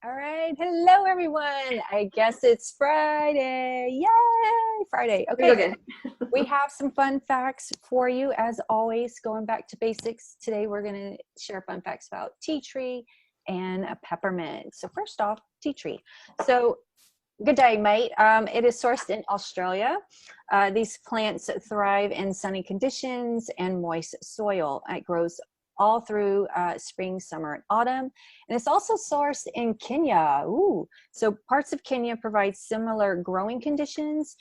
All right. Hello, everyone. I guess it's Friday. Yay! Friday. Here we go Okay. again. We have some fun facts for you, as always, going back to basics. Today, we're going to share fun facts about tea tree and a peppermint. So first off, tea tree. So good day, mate. It is sourced in Australia. These plants thrive in sunny conditions and moist soil. It grows all through spring, summer, and autumn. And it's also sourced in Kenya. Ooh. So parts of Kenya provide similar growing conditions,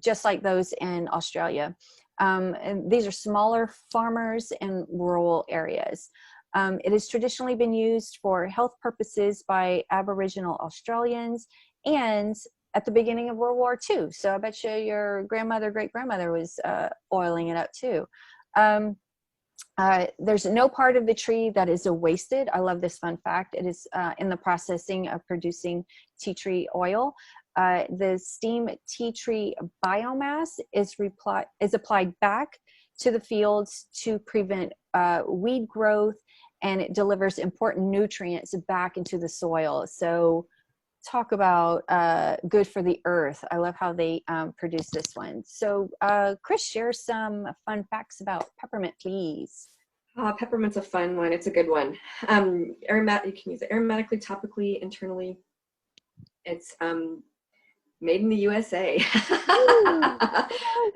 just like those in Australia. And these are smaller farmers in rural areas. It has traditionally been used for health purposes by Aboriginal Australians and at the beginning of World War II. So I bet you your grandmother, great-grandmother was oiling it up too. There's no part of the tree that is wasted. I love this fun fact. It is in the processing of producing tea tree oil. The steam tea tree biomass is applied back to the fields to prevent weed growth, and it delivers important nutrients back into the soil. So talk about good for the earth. I love how they produce this one. So Chris, share some fun facts about peppermint, please. Peppermint's a fun one. It's a good one. You can use it aromatically, topically, internally. It's made in the USA.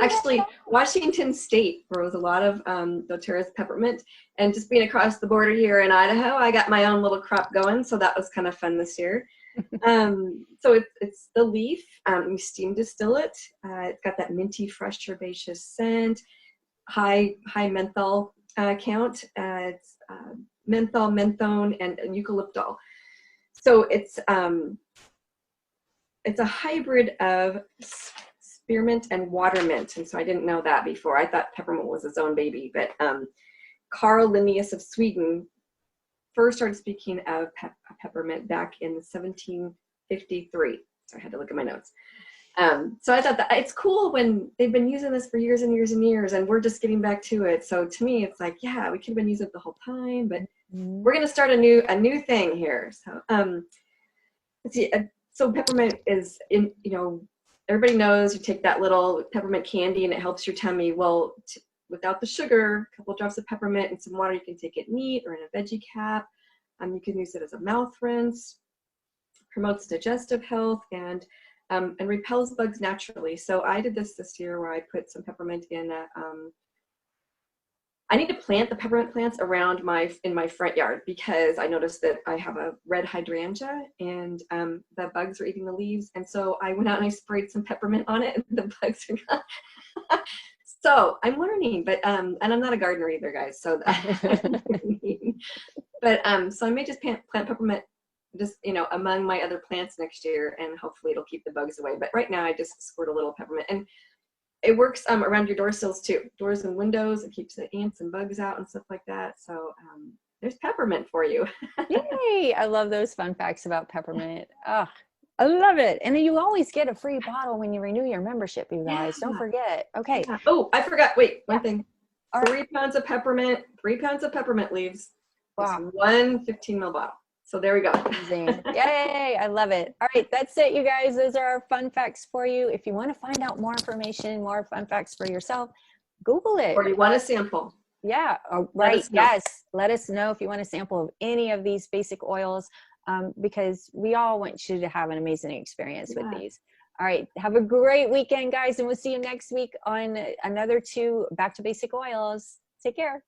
Actually, Washington State grows a lot of doTERRA's peppermint, and just being across the border here in Idaho, I got my own little crop going, so that was kind of fun this year. So it's the leaf. You steam distill it. It's got that minty, fresh, herbaceous scent, high menthol count. It's menthol, menthone, and eucalyptol. So it's a hybrid of spearmint and watermint, and so I didn't know that before. I thought peppermint was its own baby, but Carl Linnaeus of Sweden first started speaking of peppermint back in 1753. So I had to look at my notes. So I thought that it's cool when they've been using this for years and years and years, and we're just getting back to it. So to me, it's like, yeah, we could have been using it the whole time, but we're going to start a new thing here. So let's see. So peppermint is everybody knows you take that little peppermint candy and it helps your tummy. Well, without the sugar, a couple drops of peppermint and some water, you can take it neat or in a veggie cap. You can use it as a mouth rinse. Promotes digestive health and repels bugs naturally. So I did this year where I put some peppermint in I need to plant the peppermint plants around in my front yard, because I noticed that I have a red hydrangea and the bugs are eating the leaves. And so I went out and I sprayed some peppermint on it and the bugs are gone. So I'm learning, but and I'm not a gardener either, guys. So so I may just plant peppermint just among my other plants next year, and hopefully it'll keep the bugs away. But right now I just squirt a little peppermint, and it works around your door sills too, doors and windows. It keeps the ants and bugs out and stuff like that. So there's peppermint for you. Yay! I love those fun facts about peppermint. Oh, I love it. And then you always get a free bottle when you renew your membership, you guys. Don't forget. Okay. Yeah. Oh, I forgot. Wait, one thing. 3 pounds of peppermint, 3 pounds of peppermint leaves. Wow. 1 15 ml bottle. So there we go. Amazing. Yay. I love it. All right. That's it, you guys. Those are our fun facts for you. If you want to find out more information, more fun facts for yourself, Google it. Or you want a sample. Yeah. Right. Yes. Let us know if you want a sample of any of these basic oils, because we all want you to have an amazing experience with these. All right. Have a great weekend, guys. And we'll see you next week on another 2 Back to Basic Oils. Take care.